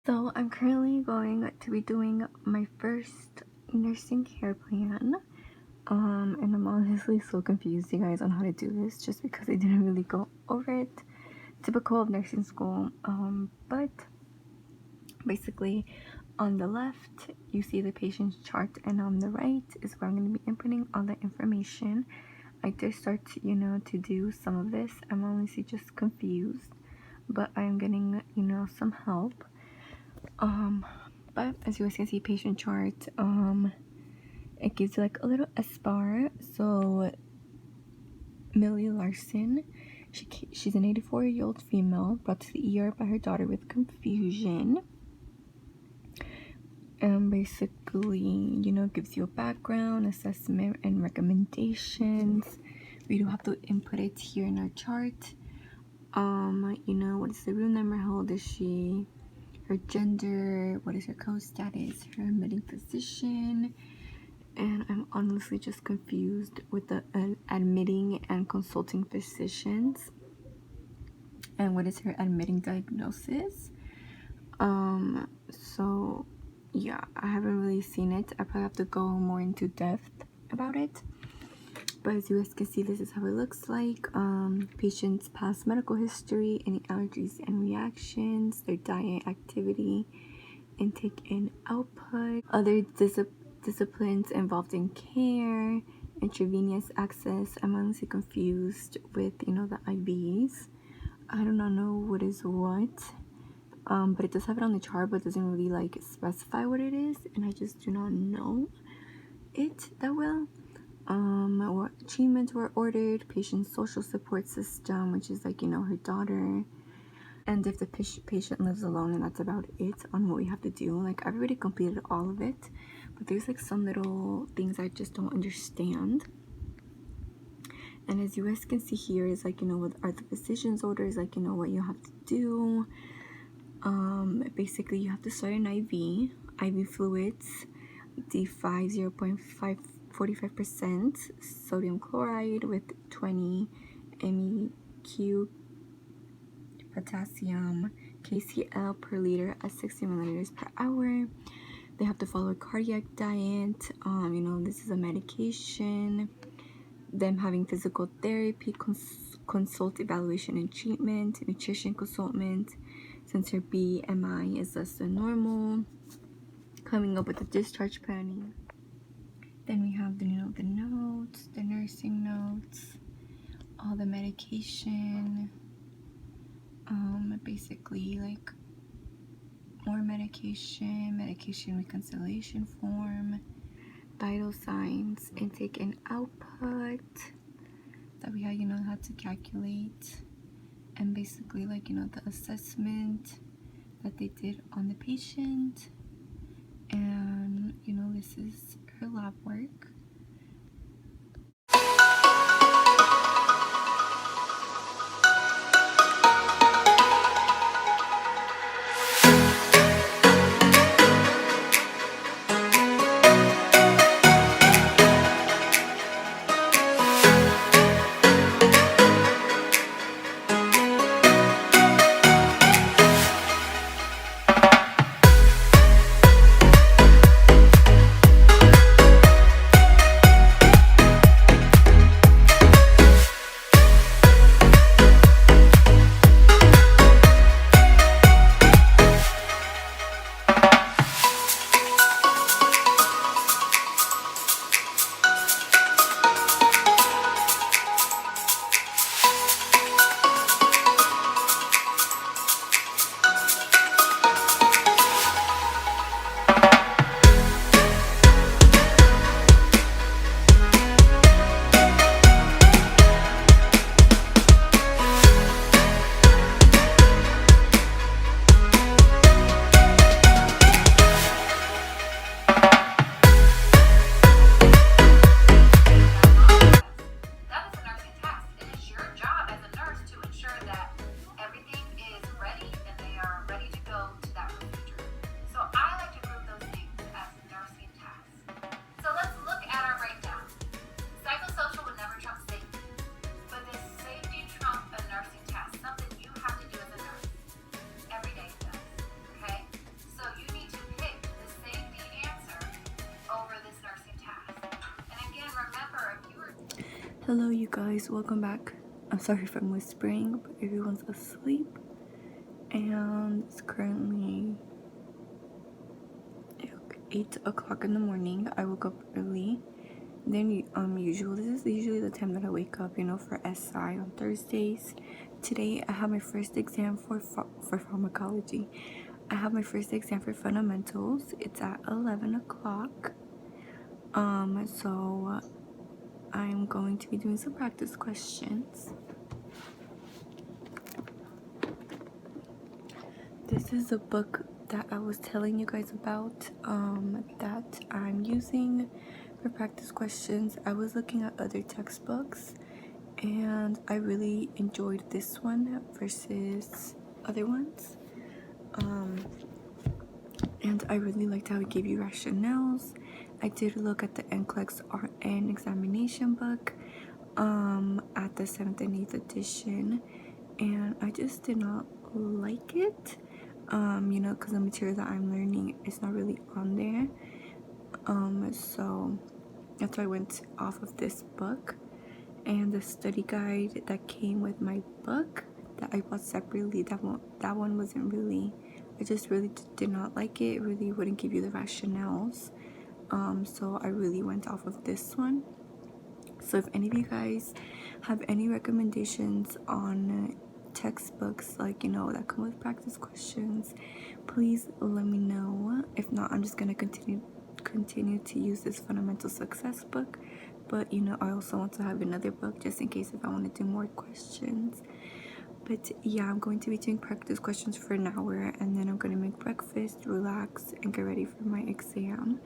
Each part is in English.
So I'm currently going to be doing my first nursing care plan. And I'm honestly so confused, you guys, on how to do this just because I didn't really go over it. Typical of nursing school. But basically on the left you see the patient's chart, and on the right is where I'm going to be inputting all the information. I did start to do some of this. I'm honestly just confused, but I'm getting some help. But as you guys can see, patient chart, it gives you like a little S bar. So Millie Larson, she's an 84-year-old female brought to the ER by her daughter with confusion. And basically, gives you a background, assessment, and recommendations. We do have to input it here in our chart. What is the room number, how old is she, her gender, what is her code status, her admitting physician. And I'm honestly just confused with the admitting and consulting physicians. And what is her admitting diagnosis? So yeah, I haven't really seen it. I probably have to go more into depth about it. But as you guys can see, this is how it looks like. Patient's past medical history, any allergies and reactions, their diet, activity, intake and output, other disciplines involved in care, intravenous access. I'm honestly confused with the IVs. I do not know what is what. But it does have it on the chart, but it doesn't really like specify what it is, and I just do not know it that well. What achievements were ordered, patient's social support system, which is like her daughter, and if the patient lives alone, and that's about it on what we have to do. Like, I've already completed all of it, but there's like some little things I just don't understand. And as you guys can see here is like what are the physician's orders, like what you have to do. Basically you have to start an IV fluids, D5 0.45% sodium chloride with 20 MEQ potassium KCl per liter at 60 milliliters per hour. They have to follow a cardiac diet. This is a medication. Them having physical therapy, consult evaluation and treatment, nutrition consultant, since her BMI is less than normal, coming up with the discharge planning. Then we have the notes, the nursing notes, all the medication, basically like more medication reconciliation form, vital signs, intake and output that we had how to calculate, and basically like the assessment that they did on the patient. And this is her lab work. Hello you guys, welcome back. I'm sorry if I'm whispering, but everyone's asleep and it's currently 8 o'clock in the morning. I woke up early. Then this is usually the time that I wake up, for SI on Thursdays. Today I have my first exam for pharmacology. I have my first exam for fundamentals. It's at 11 o'clock. So I'm going to be doing some practice questions. This is a book that I was telling you guys about, that I'm using for practice questions. I was looking at other textbooks and I really enjoyed this one versus other ones. And I really liked how it gave you rationales. I did look at the NCLEX RN examination book at the 7th and 8th edition, and I just did not like it, because the material that I'm learning is not really on there. So that's why I went off of this book, and the study guide that came with my book that I bought separately, that one wasn't really, I just really did not like it. It really wouldn't give you the rationales. So I really went off of this one. So if any of you guys have any recommendations on textbooks, that come with practice questions, please let me know. If not, I'm just gonna continue to use this fundamental success book. But I also want to have another book just in case if I want to do more questions. But yeah, I'm going to be doing practice questions for an hour, and then I'm going to make breakfast, relax, and get ready for my exam.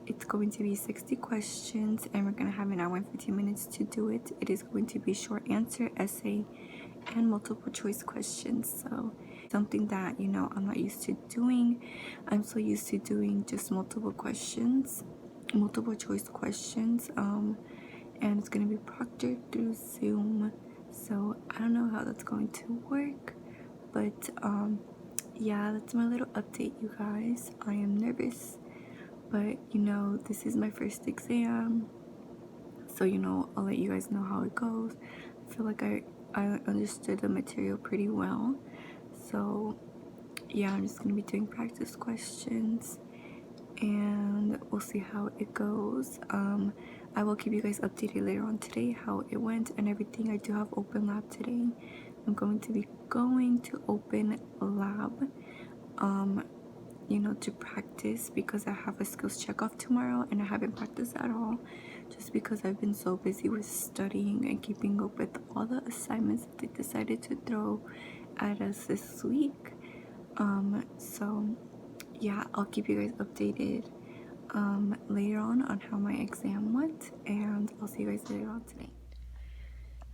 It's going to be 60 questions, and we're going to have an hour and 15 minutes to do it. It is going to be short answer, essay, and multiple choice questions. So something that, I'm not used to doing. I'm so used to doing just multiple choice questions. And it's going to be proctored through Zoom. So I don't know how that's going to work, but yeah, that's my little update, you guys. I am nervous, but this is my first exam, so I'll let you guys know how it goes. I feel like I understood the material pretty well, so yeah, I'm just gonna be doing practice questions and we'll see how it goes. I will keep you guys updated later on today how it went and everything. I do have open lab today. I'm going to be going to open lab to practice because I have a skills check off tomorrow and I haven't practiced at all just because I've been so busy with studying and keeping up with all the assignments that they decided to throw at us this week. So yeah, I'll keep you guys updated later on how my exam went, and I'll see you guys later on today.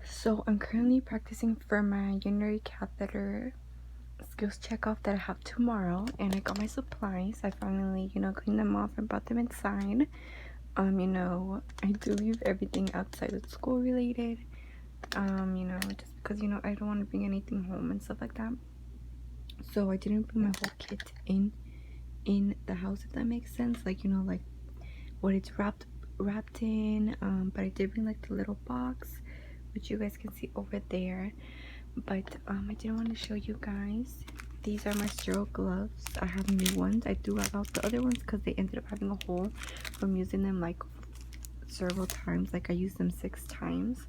So I'm currently practicing for my urinary catheter skills check off that I have tomorrow, and I got my supplies. I finally cleaned them off and brought them inside. I do leave everything outside that's school related, just because I don't want to bring anything home and stuff like that. So I didn't bring my whole kit in the house, if that makes sense, like what it's wrapped in, but I did bring the little box, which you guys can see over there. But I didn't want to show you guys. These are my sterile gloves. I have new ones. I threw out the other ones because they ended up having a hole from using them several times. I used them 6 times.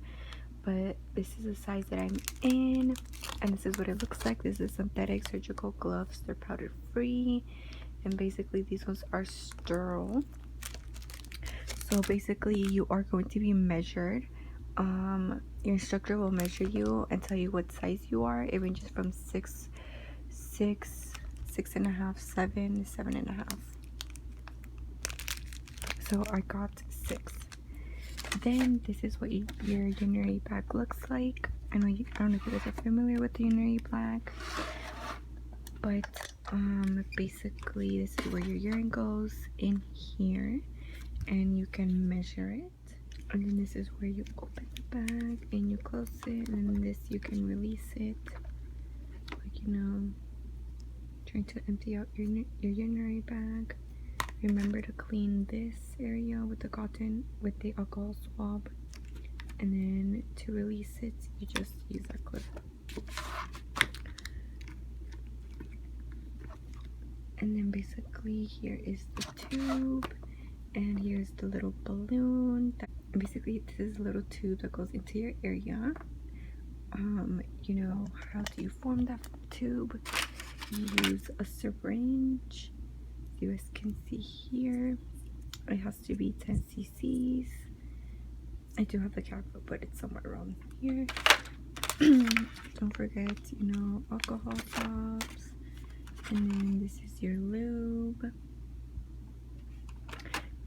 But this is the size that I'm in, and this is what it looks like. This is synthetic surgical gloves. They're powder free, and basically these ones are sterile. So basically you are going to be measured. Your instructor will measure you and tell you what size you are. It ranges from 6, 6.5, 7, 7.5. So I got 6. Then this is what your urinary bag looks like. I don't know if you guys are familiar with the urinary bag, but basically this is where your urine goes, in here, and you can measure it. And then this is where you open the bag and you close it, and then this you can release it, trying to empty out your urinary bag. Remember to clean this area with the alcohol swab. and then to release it, you just use that clip. And then basically here is the tube, and here's the little balloon. Basically, this is a little tube that goes into your area. You know, how do you form that tube? You use a syringe. You guys can see here, it has to be 10 cc's. I do have the cap, but it's somewhere around here. Don't forget, you know, alcohol drops. And then this is your lube.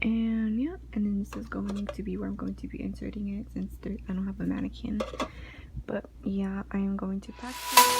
And yeah, and then this is going to be where I'm going to be inserting it, since I don't have a mannequin. But yeah, I am going to pack it.